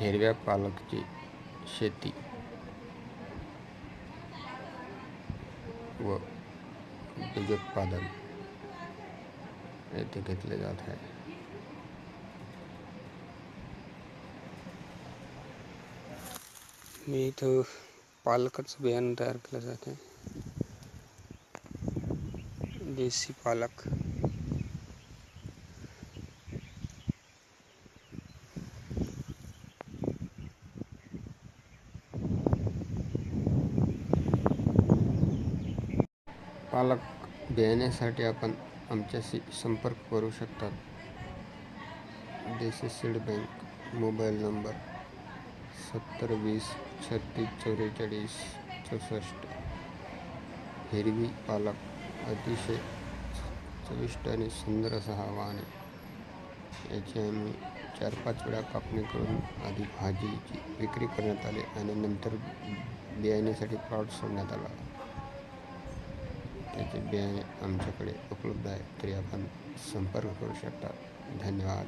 हिरव्या पालकची शेती व बीजोत्पादन येथे घेतले जात आहे. मी इथं पालकाचं बियाणं तयार केलं जाते. देसी पालक पालक बियाण्यासाठी आपण आमच्याशी संपर्क करू शकतात. देसी सीड बँक, मोबाईल नंबर 7020364464. हिरवी पालक अतिशय चविष्ट आणि सुंदर असा हवा आहे. याची आम्ही 4-5 वेळा कापणी करून आधी भाजीची विक्री करण्यात आली आणि नंतर बियाण्यासाठी प्लॉट सोडण्यात आला. त्याचे बियाणे आमच्याकडे उपलब्ध आहे, तरी आपण संपर्क करू शकता. धन्यवाद.